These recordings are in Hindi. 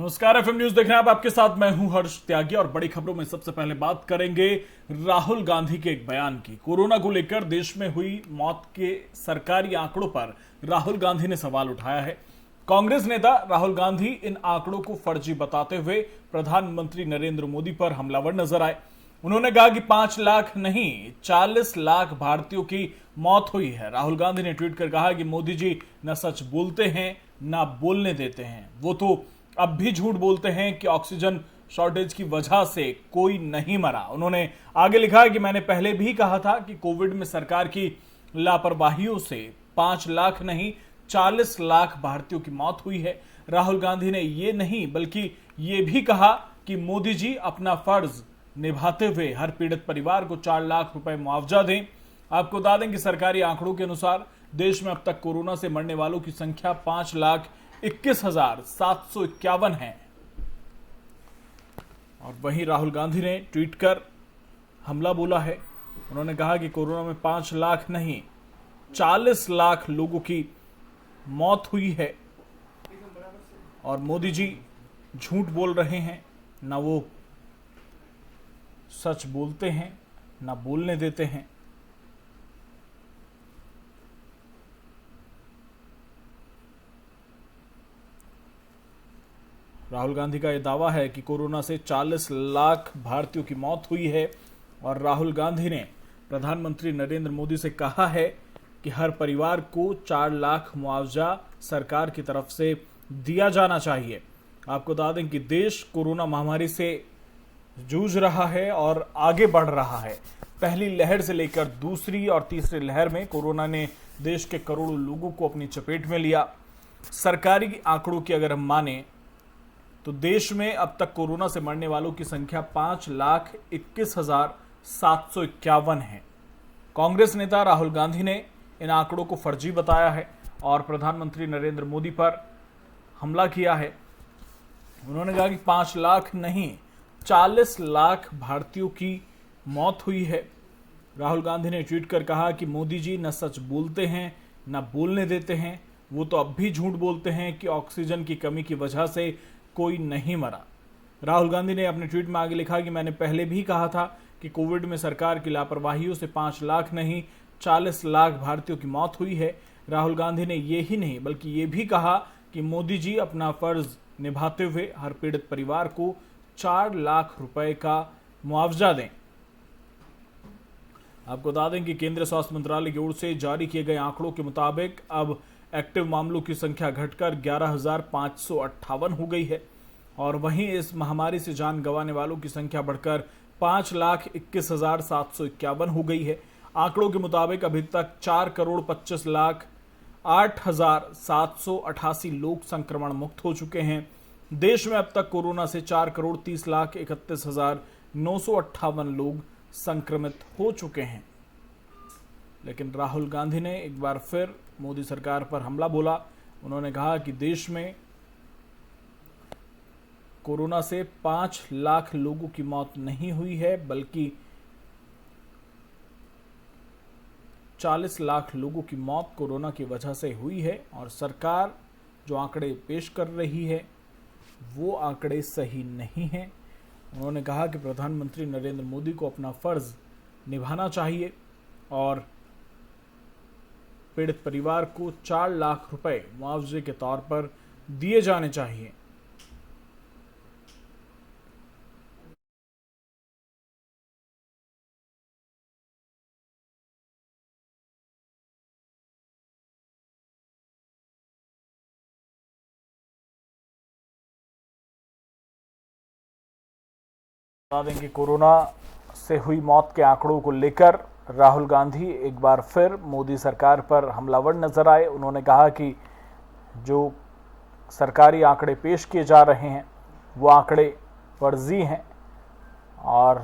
नमस्कार, एफएम न्यूज देख रहे हैं आप। आपके साथ मैं हूं हर्ष त्यागी और बड़ी खबरों में सबसे पहले बात करेंगे राहुल गांधी के एक बयान की। कोरोना को लेकर देश में हुई मौत के सरकारी आंकड़ों पर राहुल गांधी ने सवाल उठाया है। कांग्रेस नेता राहुल गांधी इन आंकड़ों को फर्जी बताते हुए प्रधानमंत्री नरेंद्र मोदी पर हमलावर नजर आए। उन्होंने कहा कि 5 लाख नहीं 40 लाख भारतीयों की मौत हुई है। राहुल गांधी ने ट्वीट कर कहा कि मोदी जी न सच बोलते हैं न बोलने देते हैं। वो तो अब भी झूठ बोलते हैं कि ऑक्सीजन शॉर्टेज की वजह से कोई नहीं मरा। उन्होंने आगे लिखा कि मैंने पहले भी कहा था कि कोविड में सरकार की लापरवाहियों से 5 लाख नहीं 40 लाख भारतीयों की मौत हुई है। राहुल गांधी ने ये नहीं बल्कि ये भी कहा कि मोदी जी अपना फर्ज निभाते हुए हर पीड़ित परिवार को 4 लाख रुपए मुआवजा दें। आपको बता दें कि सरकारी आंकड़ों के अनुसार देश में अब तक कोरोना से मरने वालों की संख्या 5,21,751 है। और वहीं राहुल गांधी ने ट्वीट कर हमला बोला है। उन्होंने कहा कि कोरोना में 5 लाख नहीं 40 लाख लोगों की मौत हुई है और मोदी जी झूठ बोल रहे हैं, ना वो सच बोलते हैं ना बोलने देते हैं। राहुल गांधी का यह दावा है कि कोरोना से 40 लाख भारतीयों की मौत हुई है और राहुल गांधी ने प्रधानमंत्री नरेंद्र मोदी से कहा है कि हर परिवार को 4 लाख मुआवजा सरकार की तरफ से दिया जाना चाहिए। आपको बता दें कि देश कोरोना महामारी से जूझ रहा है और आगे बढ़ रहा है। पहली लहर से लेकर दूसरी और तीसरी लहर में कोरोना ने देश के करोड़ों लोगों को अपनी चपेट में लिया। सरकारी आंकड़ों की अगर हम माने तो देश में अब तक कोरोना से मरने वालों की संख्या 5,21,751 है। कांग्रेस नेता राहुल गांधी ने इन आंकड़ों को फर्जी बताया है और प्रधानमंत्री नरेंद्र मोदी पर हमला किया है। उन्होंने कहा कि 5 लाख नहीं 40 लाख भारतीयों की मौत हुई है। राहुल गांधी ने ट्वीट कर कहा कि मोदी जी न सच बोलते हैं न बोलने देते हैं। वो तो अब भी झूठ बोलते हैं कि ऑक्सीजन की कमी की वजह से कोई नहीं मरा। राहुल गांधी ने अपने ट्वीट में आगे लिखा कि मैंने पहले भी कहा था कि कोविड में सरकार की लापरवाहियों से 5 लाख नहीं 40 लाख भारतीयों की मौत हुई है। राहुल गांधी ने ये ही नहीं बल्कि ये भी कहा कि मोदी जी अपना फर्ज निभाते हुए हर पीड़ित परिवार को 4 लाख रुपए का मुआवजा दें। आपको बता दें कि केंद्रीय स्वास्थ्य मंत्रालय की ओर से जारी किए गए आंकड़ों के मुताबिक अब एक्टिव मामलों की संख्या घटकर 11,558 हो गई है और वहीं इस महामारी से जान गंवाने वालों की संख्या बढ़कर 5,21,751 हो गई है। आंकड़ों के मुताबिक अभी तक 4,25,08,788 लोग संक्रमण मुक्त हो चुके हैं। देश में अब तक कोरोना से 4,30,31,958 लोग संक्रमित हो चुके हैं। लेकिन राहुल गांधी ने एक बार फिर मोदी सरकार पर हमला बोला। उन्होंने कहा कि देश में कोरोना से 5 लाख लोगों की मौत नहीं हुई है बल्कि 40 लाख लोगों की मौत कोरोना की वजह से हुई है और सरकार जो आंकड़े पेश कर रही है वो आंकड़े सही नहीं हैं। उन्होंने कहा कि प्रधानमंत्री नरेंद्र मोदी को अपना फर्ज निभाना चाहिए और पीड़ित परिवार को 4 लाख रुपए मुआवजे के तौर पर दिए जाने चाहिए। बता दें कि कोरोना से हुई मौत के आंकड़ों को लेकर राहुल गांधी एक बार फिर मोदी सरकार पर हमलावर नजर आए। उन्होंने कहा कि जो सरकारी आंकड़े पेश किए जा रहे हैं वो आंकड़े फर्जी हैं और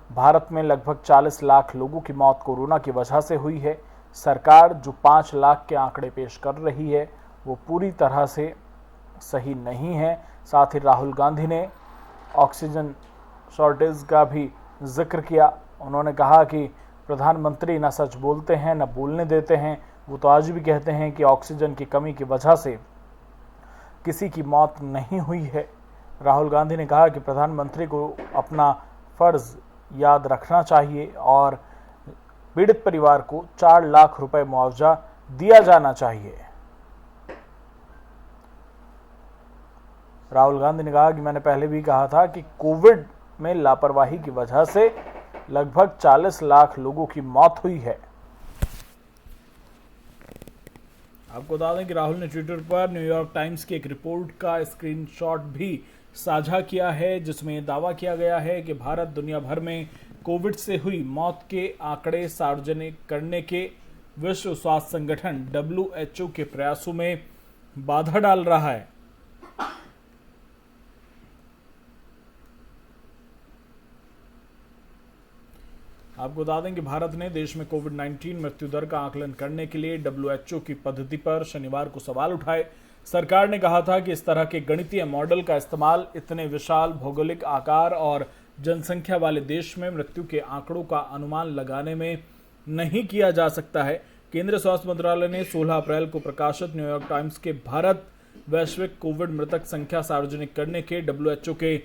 भारत में लगभग 40 लाख लोगों की मौत कोरोना की वजह से हुई है। सरकार जो 5 लाख के आंकड़े पेश कर रही है वो पूरी तरह से सही नहीं है। साथ ही राहुल गांधी ने ऑक्सीजन शॉर्टेज का भी जिक्र किया। उन्होंने कहा कि प्रधानमंत्री न सच बोलते हैं न बोलने देते हैं। वो तो आज भी कहते हैं कि ऑक्सीजन की कमी की वजह से किसी की मौत नहीं हुई है। राहुल गांधी ने कहा कि प्रधानमंत्री को अपना फर्ज याद रखना चाहिए और पीड़ित परिवार को 4 लाख रुपए मुआवजा दिया जाना चाहिए। राहुल गांधी ने कहा कि मैंने पहले भी कहा था कि कोविड में लापरवाही की वजह से लगभग 40 लाख लोगों की मौत हुई है। आपको बता दें कि राहुल ने ट्विटर पर न्यूयॉर्क टाइम्स की एक रिपोर्ट का स्क्रीनशॉट भी साझा किया है, जिसमें दावा किया गया है कि भारत दुनिया भर में कोविड से हुई मौत के आंकड़े सार्वजनिक करने के विश्व स्वास्थ्य संगठन WHO के प्रयासों में बाधा डाल रहा है। आपको बता दें कि भारत ने देश में कोविड-19 मृत्यु दर का आकलन करने के लिए WHO की पद्धति पर शनिवार को सवाल उठाए। सरकार ने कहा था कि इस तरह के गणितीय मॉडल का इस्तेमाल इतने विशाल भौगोलिक आकार और जनसंख्या वाले देश में मृत्यु के आंकड़ों का अनुमान लगाने में नहीं किया जा सकता है। केंद्रीय स्वास्थ्य मंत्रालय ने 16 अप्रैल को प्रकाशित न्यूयॉर्क टाइम्स के भारत वैश्विक कोविड मृतक संख्या सार्वजनिक करने के WHO के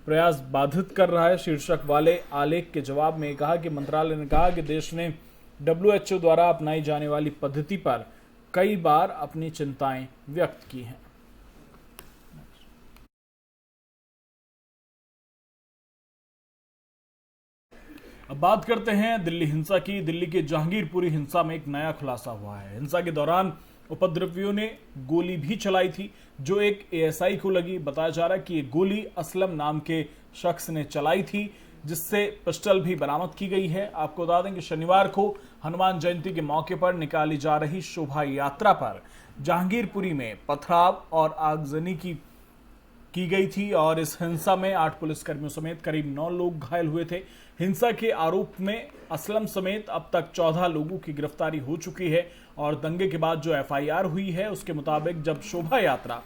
प्रयास बाधित कर रहा है शीर्षक वाले आलेख के जवाब में कहा कि मंत्रालय ने कहा कि देश ने WHO द्वारा अपनाई जाने वाली पद्धति पर कई बार अपनी चिंताएं व्यक्त की हैं। अब बात करते हैं दिल्ली हिंसा की। दिल्ली के जहांगीरपुरी हिंसा में एक नया खुलासा हुआ है। हिंसा के दौरान उपद्रवियों ने गोली भी चलाई थी जो एक ASI को लगी। बताया जा रहा है कि ये गोली असलम नाम के शख्स ने चलाई थी, जिससे पिस्टल भी बरामद की गई है। आपको बता दें कि शनिवार को हनुमान जयंती के मौके पर निकाली जा रही शोभा यात्रा पर जहांगीरपुरी में पथराव और आगजनी की गई थी और इस हिंसा में 8 पुलिसकर्मियों समेत करीब 9 लोग घायल हुए थे। हिंसा के आरोप में असलम समेत अब तक 14 लोगों की गिरफ्तारी हो चुकी है और दंगे के बाद जो FIR हुई है उसके मुताबिक जब शोभा यात्रा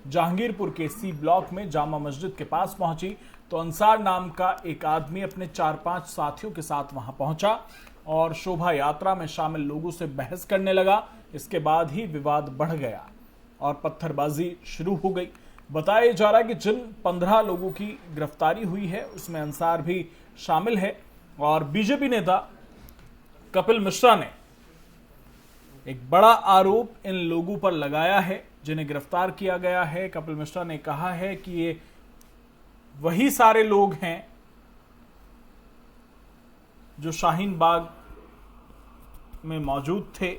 जहांगीरपुर के C ब्लॉक में जामा मस्जिद के पास पहुंची तो अंसार नाम का एक आदमी अपने 4-5 साथियों के साथ वहां पहुंचा और शोभा यात्रा में शामिल लोगों से बहस करने लगा। इसके बाद ही विवाद बढ़ गया और पत्थरबाजी शुरू हो गई। बताया जा रहा है कि जिन 15 लोगों की गिरफ्तारी हुई है उसमें अंसार भी शामिल है और बीजेपी नेता कपिल मिश्रा ने एक बड़ा आरोप इन लोगों पर लगाया है जिन्हें गिरफ्तार किया गया है। कपिल मिश्रा ने कहा है कि ये वही सारे लोग हैं जो शाहीन बाग में मौजूद थे,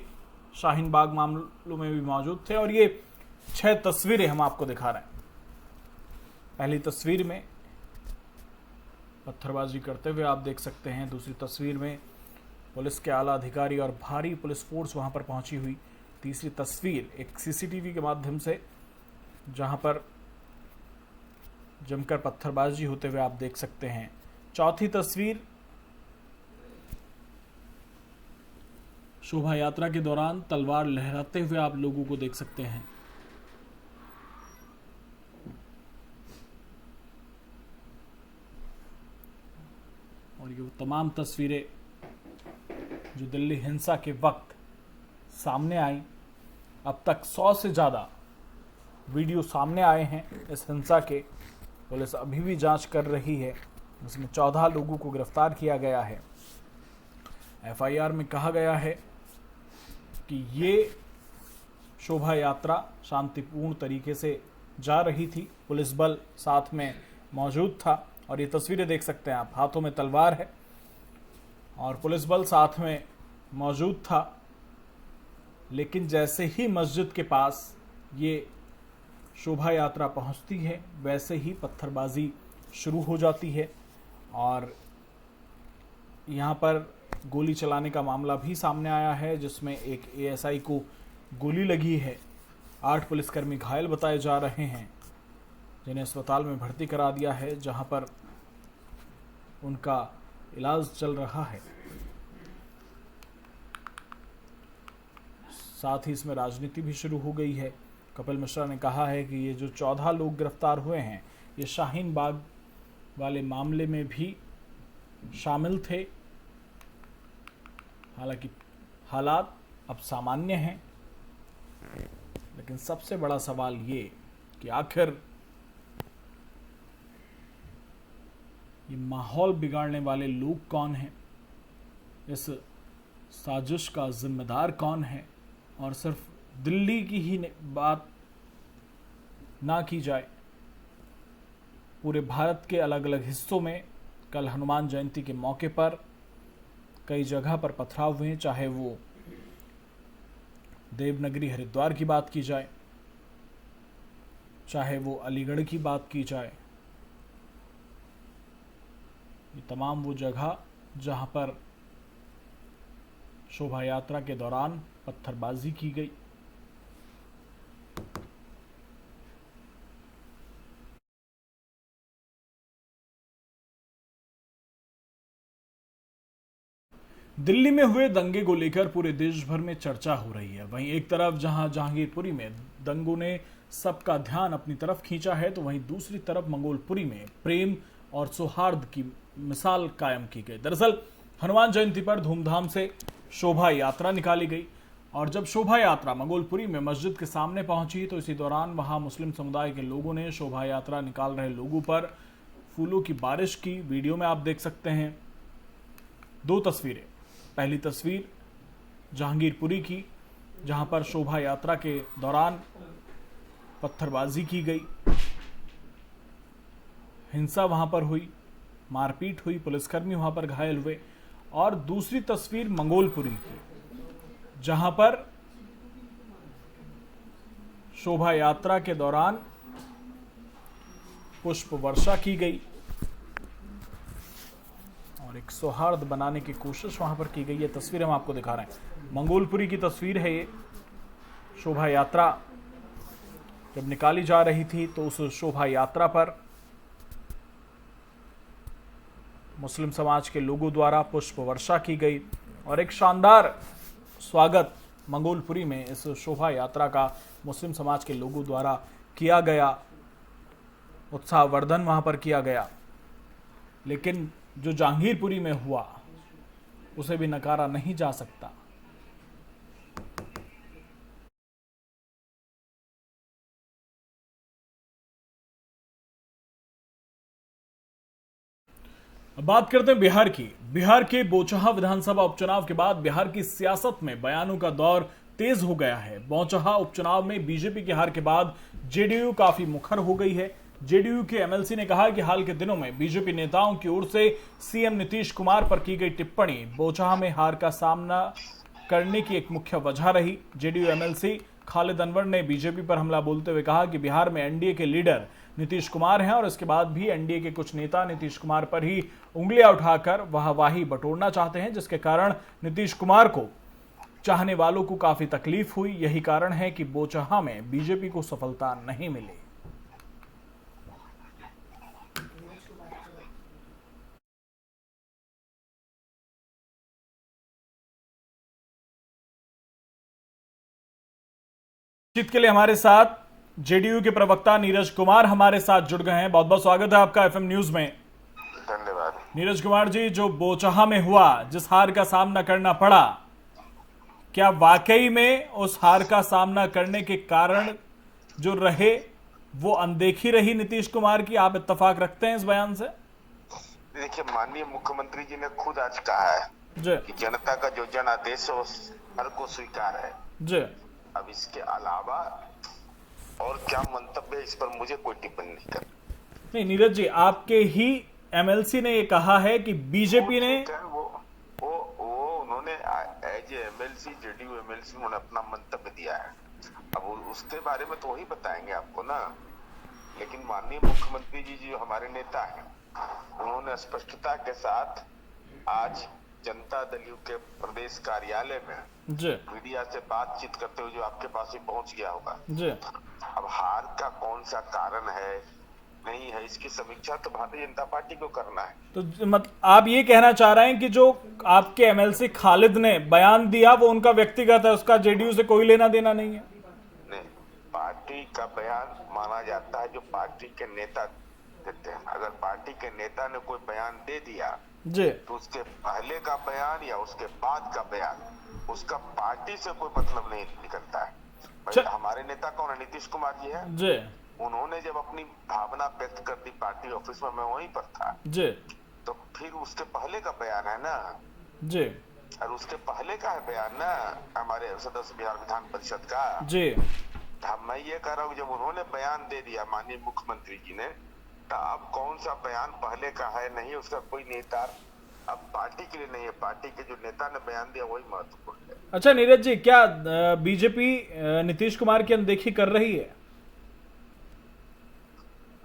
शाहीन बाग मामलों में भी मौजूद थे और ये 6 तस्वीरें हम आपको दिखा रहे हैं। पहली तस्वीर में पत्थरबाजी करते हुए आप देख सकते हैं। दूसरी तस्वीर में पुलिस के आला अधिकारी और भारी पुलिस फोर्स वहां पर पहुंची हुई। तीसरी तस्वीर एक CCTV के माध्यम से जहां पर जमकर पत्थरबाजी होते हुए आप देख सकते हैं। चौथी तस्वीर शोभा यात्रा के दौरान तलवार लहराते हुए आप लोगों को देख सकते हैं। और ये तमाम तस्वीरें जो दिल्ली हिंसा के वक्त सामने आई। अब तक 100 से ज़्यादा वीडियो सामने आए हैं इस हिंसा के। पुलिस अभी भी जांच कर रही है। इसमें 14 लोगों को गिरफ्तार किया गया है। FIR में कहा गया है कि ये शोभा यात्रा शांतिपूर्ण तरीके से जा रही थी। पुलिस बल साथ में मौजूद था और ये तस्वीरें देख सकते हैं आप, हाथों में तलवार है और पुलिस बल साथ में मौजूद था। लेकिन जैसे ही मस्जिद के पास ये शोभा यात्रा पहुंचती है वैसे ही पत्थरबाजी शुरू हो जाती है और यहाँ पर गोली चलाने का मामला भी सामने आया है जिसमें एक ASI को गोली लगी है। 8 पुलिसकर्मी घायल बताए जा रहे हैं जिन्हें अस्पताल में भर्ती करा दिया है जहां पर उनका इलाज चल रहा है। साथ ही इसमें राजनीति भी शुरू हो गई है। कपिल मिश्रा ने कहा है कि ये जो 14 लोग गिरफ्तार हुए हैं ये शाहीन बाग वाले मामले में भी शामिल थे। हालांकि हालात अब सामान्य हैं, लेकिन सबसे बड़ा सवाल ये कि आखिर ये माहौल बिगाड़ने वाले लोग कौन हैं, इस साजिश का जिम्मेदार कौन है। और सिर्फ दिल्ली की ही बात ना की जाए, पूरे भारत के अलग अलग हिस्सों में कल हनुमान जयंती के मौके पर कई जगह पर पथराव हुए, चाहे वो देवनगरी हरिद्वार की बात की जाए, चाहे वो अलीगढ़ की बात की जाए। ये तमाम वो जगह जहां पर शोभा यात्रा के दौरान पत्थरबाजी की गई। दिल्ली में हुए दंगे को लेकर पूरे देश भर में चर्चा हो रही है। वहीं एक तरफ जहां जहांगीरपुरी में दंगों ने सबका ध्यान अपनी तरफ खींचा है, तो वहीं दूसरी तरफ मंगोलपुरी में प्रेम और सौहार्द की मिसाल कायम की गई। दरअसल हनुमान जयंती पर धूमधाम से शोभा यात्रा निकाली गई और जब शोभा यात्रा मंगोलपुरी में मस्जिद के सामने पहुंची तो इसी दौरान वहां मुस्लिम समुदाय के लोगों ने शोभा यात्रा निकाल रहे लोगों पर फूलों की बारिश की। वीडियो में आप देख सकते हैं दो तस्वीरें। पहली तस्वीर जहांगीरपुरी की, जहां पर शोभा यात्रा के दौरान पत्थरबाजी की गई, हिंसा वहां पर हुई, मारपीट हुई, पुलिसकर्मी वहां पर घायल हुए। और दूसरी तस्वीर मंगोलपुरी की, जहां पर शोभा यात्रा के दौरान पुष्प वर्षा की गई और एक सौहार्द बनाने की कोशिश वहां पर की गई। ये तस्वीर हम आपको दिखा रहे हैं, मंगोलपुरी की तस्वीर है ये। शोभा यात्रा जब निकाली जा रही थी तो उस शोभा यात्रा पर मुस्लिम समाज के लोगों द्वारा पुष्प वर्षा की गई और एक शानदार स्वागत मंगोलपुरी में इस शोभा यात्रा का मुस्लिम समाज के लोगों द्वारा किया गया। उत्साहवर्धन वहां पर किया गया, लेकिन जो जहांगीरपुरी में हुआ उसे भी नकारा नहीं जा सकता। अब बात करते हैं बिहार की। बिहार के बोचहा विधानसभा उपचुनाव के बाद बिहार की सियासत में बयानों का दौर तेज हो गया है। बोचहा उपचुनाव में बीजेपी की हार के बाद जेडीयू काफी मुखर हो गई है। जेडीयू के एमएलसी ने कहा कि हाल के दिनों में बीजेपी नेताओं की ओर से सीएम नीतीश कुमार पर की गई टिप्पणी बोचहा में हार का सामना करने की एक मुख्य वजह रही। जेडीयू एमएलसी खालिद अनवर ने बीजेपी पर हमला बोलते हुए कहा कि बिहार में एनडीए के लीडर नीतीश कुमार हैं और इसके बाद भी एनडीए के कुछ नेता नीतीश कुमार पर ही उंगलियां उठाकर वाहवाही बटोरना चाहते हैं, जिसके कारण नीतीश कुमार को चाहने वालों को काफी तकलीफ हुई। यही कारण है कि बोचहा में बीजेपी को सफलता नहीं मिली। बातचीत के लिए हमारे साथ जेडीयू के प्रवक्ता नीरज कुमार हमारे साथ जुड़ गए हैं। बहुत बहुत स्वागत है आपका एफएम न्यूज में। धन्यवाद। नीरज कुमार जी, जो बोचहा में हुआ, जिस हार का सामना करना पड़ा, क्या वाकई में उस हार का सामना करने के कारण जो रहे वो अनदेखी रही नीतीश कुमार की? आप इत्तेफाक रखते हैं इस बयान से? देखिए, माननीय मुख्यमंत्री जी ने खुद आज कहा है कि जनता का जो जनादेश है उस हर को स्वीकार है जी। अब इसके अलावा और क्या मंतव्य इस पर मुझे कोई टिप्पणी नहीं करनी। नहीं नीरज जी, आपके ही एमएलसी ने ये कहा है कि बीजेपी ने वो उन्होंने एज एमएलसी जेडीयू एमएलसी उन्होंने अपना मंतव्य दिया है। अब उसके बारे में तो वही बताएंगे आपको ना। लेकिन माननीय मुख्यमंत्री जी जो हमारे नेता हैं, उन्होंने स्पष्टता के साथ आज जनता दल यू के प्रदेश कार्यालय में मीडिया से बातचीत करते हुए जो आपके पास ही पहुंच गया होगा जी। अब हार का कौन सा कारण है नहीं है, इसकी समीक्षा तो भारतीय जनता पार्टी को करना है। तो मतलब आप ये कहना चाह रहे हैं कि जो आपके एमएलसी खालिद ने बयान दिया वो उनका व्यक्तिगत है, उसका जेडीयू से कोई लेना देना नहीं है? नहीं, पार्टी का बयान माना जाता है जो पार्टी के नेता देते हैं। अगर पार्टी के नेता ने कोई बयान दे दिया जी, तो उसके पहले का बयान या उसके बाद का बयान उसका पार्टी से कोई मतलब नहीं निकलता है। हमारे नेता कौन है? नीतीश कुमार जी है जी। उन्होंने जब अपनी भावना व्यक्त कर दी पार्टी ऑफिस में, मैं वहीं पर था जी तो फिर उसके पहले का बयान है ना, जी और उसके पहले का है बयान ना हमारे सदस्य बिहार विधान परिषद का। जी अब मैं ये कह रहा हूँ जब उन्होंने बयान दे दिया माननीय मुख्यमंत्री जी ने, तो अब कौन सा बयान पहले का है नहीं उसका कोई नेता अब पार्टी के लिए नहीं है, पार्टी के जो नेता ने बयान दिया वही महत्वपूर्ण है। अच्छा नीरज जी, क्या बीजेपी नीतीश कुमार की अनदेखी कर रही है?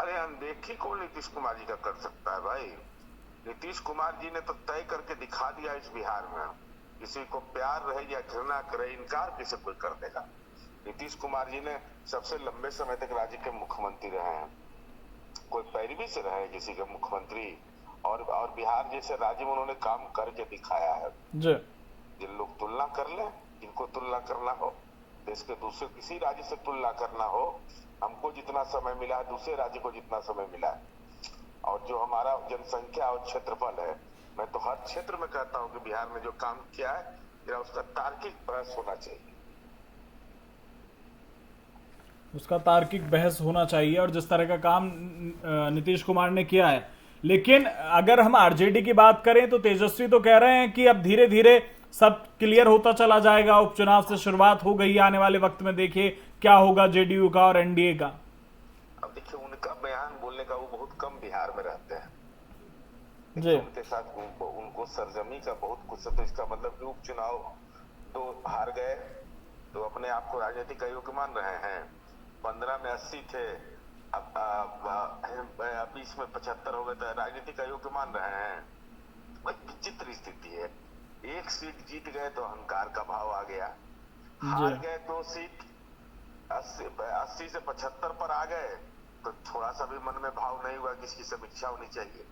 अरे अनदेखी कौन नीतीश कुमार जी का कर सकता है भाई? नीतीश कुमार जी ने तो तय करके दिखा दिया इस बिहार में, किसी को प्यार रहे या घृणा करे, इनकार किसे कोई कर देगा। नीतीश कुमार जी ने सबसे लंबे समय तक राज्य के मुख्यमंत्री रहे हैं, कोई पैरवी से रहे किसी के मुख्यमंत्री, और बिहार जैसे राज्य में उन्होंने काम करके दिखाया है। जिन लोग तुलना कर ले, जिनको तुलना करना हो, देश के दूसरे किसी राज्य से तुलना करना हो, हमको जितना समय मिला है दूसरे राज्य को जितना समय मिला है, और जो हमारा जनसंख्या और क्षेत्रफल है, मैं तो हर क्षेत्र में कहता हूं कि बिहार में जो काम किया है या उसका तार्किक बहस होना चाहिए, उसका तार्किक बहस होना चाहिए। और जिस तरह का काम नीतीश कुमार ने किया है, लेकिन अगर हम आरजेडी की बात करें तो तेजस्वी तो कह रहे हैं कि अब धीरे धीरे सब क्लियर होता चला जाएगा, उपचुनाव से शुरुआत हो गई, आने वाले वक्त में देखिए क्या होगा जेडीयू का और एनडीए का। अब देखिए उनका बयान बोलने का, वो बहुत कम बिहार में रहते हैं जी, उनके साथ उनको सरजमी का बहुत कुछ है, तो इसका मतलब कि उपचुनाव तो हार गए तो अपने आप को राजनीतिक अयोग्य मान रहे हैं। 15 में 80 थे, अब 20 में 75 हो गए तो राजनीतिक अयोग्य मान रहे हैं। विचित्र स्थिति है, एक सीट जीत गए तो अहंकार का भाव आ गया, हार गए 2 सीट 80 से 75 पर आ गए तो थोड़ा सा भी मन में भाव नहीं हुआ कि इसकी समीक्षा होनी चाहिए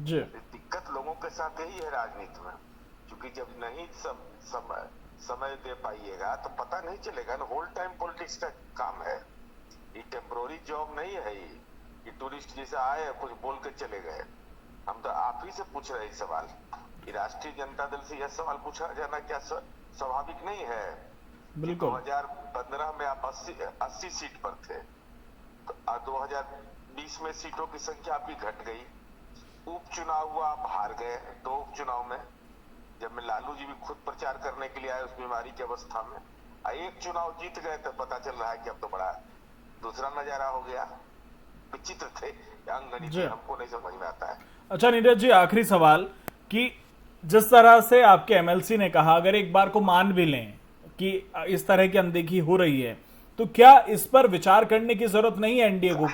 जी। दिक्कत लोगों के साथ यही है राजनीति में, क्योंकि जब नहीं समय दे पाइएगा तो पता नहीं चलेगा ना। होल टाइम पॉलिटिक्स का काम है, ये टेम्पोररी जॉब नहीं है, ये टूरिस्ट जैसे आए कुछ बोल के चले गए। हम तो आप ही से पूछ रहे हैं सवाल कि राष्ट्रीय जनता दल से यह सवाल पूछा जाना क्या स्वाभाविक नहीं है? बिल्कुल। 2015 में आप 80 सीट पर थे तो 2020 में सीटों की संख्या आपकी घट गई, उपचुनाव हुआ आप हार गए 2 उपचुनाव में, जब में लालू जी भी खुद प्रचार करने के लिए आए उस बीमारी की अवस्था में, एक चुनाव जीत गए तो पता चल रहा है कि अब तो बड़ा दूसरा नजारा हो गया। विचित्र थे अंगनी, हमको नहीं समझ में आता है। अच्छा नीरज जी, आखिरी सवाल कि जिस तरह से आपके एमएलसी ने कहा, अगर एक बार को मान भी लें कि इस तरह की अनदेखी हो रही है, तो क्या इस पर विचार करने की जरूरत नहीं है एनडीए को?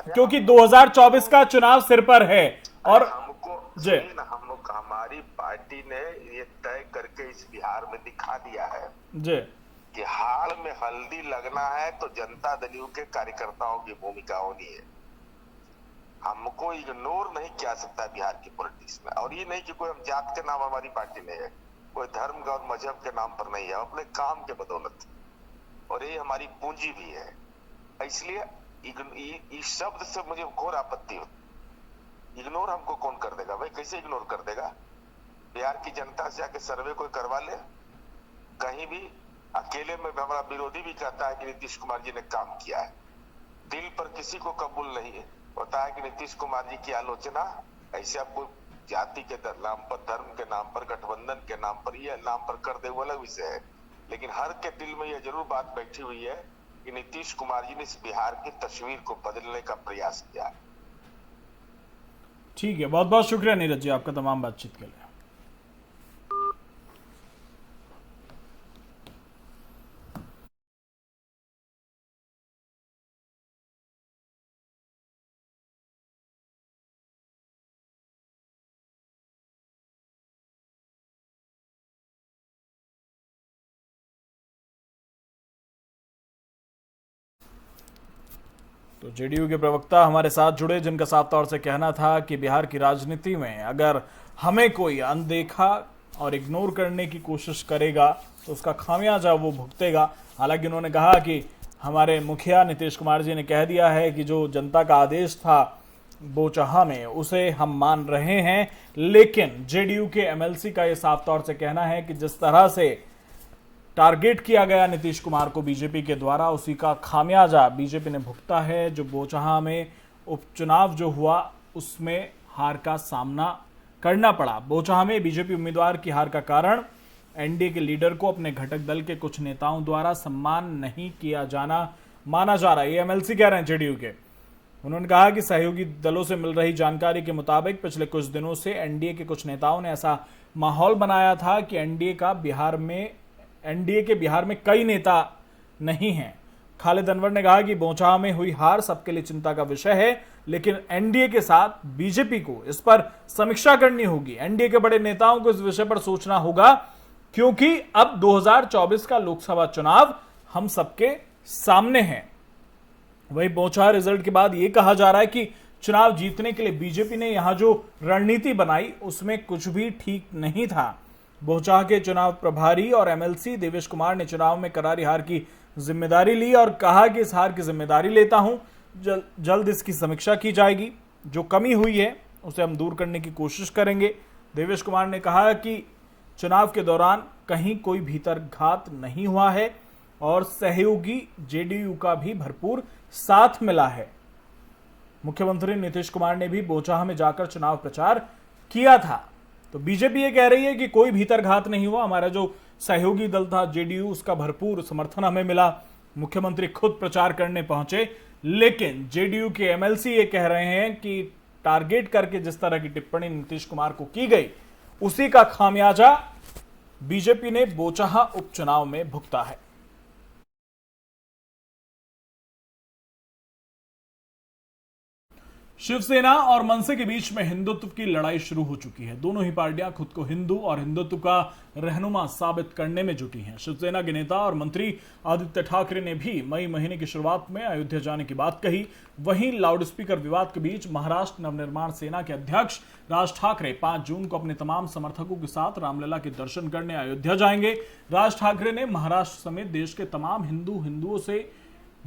क्योंकि 2024 का चुनाव सिर पर है और हमको हमारी पार्टी ने ये तय करके इस बिहार में दिखा दिया है जी कि हाल में हल्दी लगना है तो जनता दल के कार्यकर्ताओं की भूमिका होनी है। हमको इग्नोर नहीं किया सकता बिहार की पॉलिटिक्स में, और ये नहीं कि कोई हम जात के नाम हमारी पार्टी नहीं है, कोई धर्म का और मजहब के नाम पर नहीं है, अपने काम के बदौलत, और ये हमारी पूंजी भी है। इसलिए इस शब्द से मुझे घोर आपत्ति होती। इग्नोर हमको कौन कर देगा भाई? कैसे इग्नोर कर देगा? बिहार की जनता से आके सर्वे कोई करवा ले, कहीं भी अकेले में हमारा विरोधी भी कहता है कि नीतीश कुमार जी ने काम किया है, दिल पर किसी को कबूल नहीं है, होता है कि नीतीश कुमार जी की आलोचना ऐसे आपको जाति के नाम पर, धर्म के नाम पर, गठबंधन के नाम पर, ये नाम पर कर दे वो अलग विषय है, लेकिन हर के दिल में यह जरूर बात बैठी हुई है कि नीतीश कुमार जी ने इस बिहार की तस्वीर को बदलने का प्रयास किया है। ठीक है, बहुत बहुत शुक्रिया नीरज जी आपका तमाम बातचीत के लिए। तो जेडीयू के प्रवक्ता हमारे साथ जुड़े, जिनका साफ तौर से कहना था कि बिहार की राजनीति में अगर हमें कोई अनदेखा और इग्नोर करने की कोशिश करेगा तो उसका खामियाजा वो भुगतेगा। हालांकि उन्होंने कहा कि हमारे मुखिया नीतीश कुमार जी ने कह दिया है कि जो जनता का आदेश था बोचहा में उसे हम मान रहे हैं, लेकिन जेडीयू के एमएलसी का ये साफ तौर से कहना है कि जिस तरह से टारगेट किया गया नीतीश कुमार को बीजेपी के द्वारा, उसी का खामियाजा बीजेपी ने भुगता है। जो बोचहा में उपचुनाव जो हुआ उसमें हार का सामना करना पड़ा। बोचहा में बीजेपी उम्मीदवार की हार का कारण एनडीए के लीडर को अपने घटक दल के कुछ नेताओं द्वारा सम्मान नहीं किया जाना माना जा रहा है। ये एमएलसी कह रहे हैं जेडीयू के। उन्होंने कहा कि सहयोगी दलों से मिल रही जानकारी के मुताबिक पिछले कुछ दिनों से एनडीए के कुछ नेताओं ने ऐसा माहौल बनाया था कि एनडीए के बिहार में कई नेता नहीं हैं। खालिद अनवर ने कहा कि बोचहा में हुई हार सबके लिए चिंता का विषय है, लेकिन एनडीए के साथ बीजेपी को इस पर समीक्षा करनी होगी। एनडीए के बड़े नेताओं को इस विषय पर सोचना होगा, क्योंकि अब 2024 का लोकसभा चुनाव हम सबके सामने है। वहीं बोचहा रिजल्ट के बाद यह कहा जा रहा है कि चुनाव जीतने के लिए बीजेपी ने यहां जो रणनीति बनाई उसमें कुछ भी ठीक नहीं था। बोचहा के चुनाव प्रभारी और एमएलसी देवेश कुमार ने चुनाव में करारी हार की जिम्मेदारी ली और कहा कि इस हार की जिम्मेदारी लेता हूं, जल्द इसकी समीक्षा की जाएगी। जो कमी हुई है उसे हम दूर करने की कोशिश करेंगे। देवेश कुमार ने कहा कि चुनाव के दौरान कहीं कोई भीतरघात नहीं हुआ है और सहयोगी जेडीयू का भी भरपूर साथ मिला है। मुख्यमंत्री नीतीश कुमार ने भी बोचहा में जाकर चुनाव प्रचार किया था। तो बीजेपी ये कह रही है कि कोई भीतरघात नहीं हुआ, हमारा जो सहयोगी दल था जेडीयू उसका भरपूर समर्थन हमें मिला। मुख्यमंत्री खुद प्रचार करने पहुंचे, लेकिन जेडीयू के एमएलसी ये कह रहे हैं कि टारगेट करके जिस तरह की टिप्पणी नीतीश कुमार को की गई उसी का खामियाजा बीजेपी ने बोचहा उपचुनाव में भुगता है। शिवसेना और मनसे के बीच में हिंदुत्व की लड़ाई शुरू हो चुकी है। दोनों ही पार्टियां खुद को हिंदू और हिंदुत्व का रहनुमा साबित करने में जुटी हैं। शिवसेना के नेता और मंत्री आदित्य ठाकरे ने भी मई महीने की शुरुआत में अयोध्या जाने की बात कही। वहीं लाउडस्पीकर विवाद के बीच महाराष्ट्र नवनिर्माण सेना के अध्यक्ष राज ठाकरे 5 जून को अपने तमाम समर्थकों के साथ रामलला के दर्शन करने अयोध्या जाएंगे। राज ठाकरे ने महाराष्ट्र समेत देश के तमाम हिंदुओं से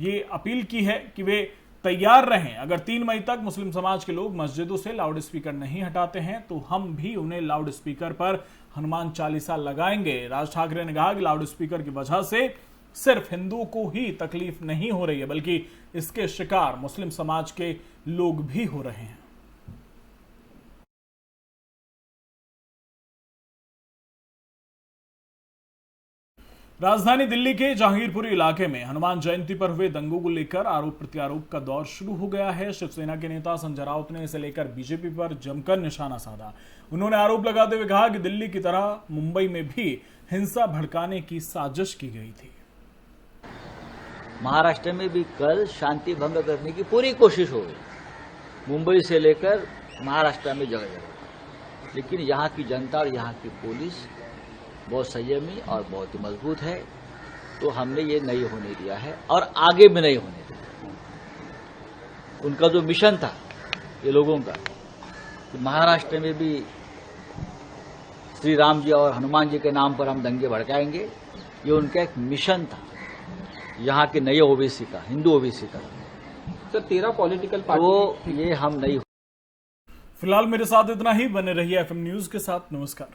ये अपील की है कि वे तैयार रहें। अगर 3 मई तक मुस्लिम समाज के लोग मस्जिदों से लाउड स्पीकर नहीं हटाते हैं तो हम भी उन्हें लाउड स्पीकर पर हनुमान चालीसा लगाएंगे। राज ठाकरे ने कहा कि लाउड स्पीकर की वजह से सिर्फ हिंदुओं को ही तकलीफ नहीं हो रही है, बल्कि इसके शिकार मुस्लिम समाज के लोग भी हो रहे हैं। राजधानी दिल्ली के जहांगीरपुरी इलाके में हनुमान जयंती पर हुए दंगों को लेकर आरोप प्रत्यारोप का दौर शुरू हो गया है। शिवसेना के नेता संजय राउत ने इसे लेकर बीजेपी पर जमकर निशाना साधा। उन्होंने आरोप लगाते हुए कहा कि दिल्ली की तरह मुंबई में भी हिंसा भड़काने की साजिश की गई थी। महाराष्ट्र में भी कल शांति भंग करने की पूरी कोशिश हो गई, मुंबई से लेकर महाराष्ट्र में जगह जगह। लेकिन यहाँ की जनता और यहाँ की पुलिस बहुत संयमी और बहुत ही मजबूत है, तो हमने ये नहीं होने दिया है और आगे भी नहीं होने दिया। उनका जो मिशन था ये लोगों का कि महाराष्ट्र में भी श्री राम जी और हनुमान जी के नाम पर हम दंगे भड़काएंगे, ये उनका एक मिशन था यहाँ के नए ओबीसी का, हिंदू ओबीसी का। सर 13 पॉलिटिकल पार्टी, तो ये हम नहीं। फिलहाल मेरे साथ इतना ही। बने रहिए एफएम न्यूज के साथ। नमस्कार।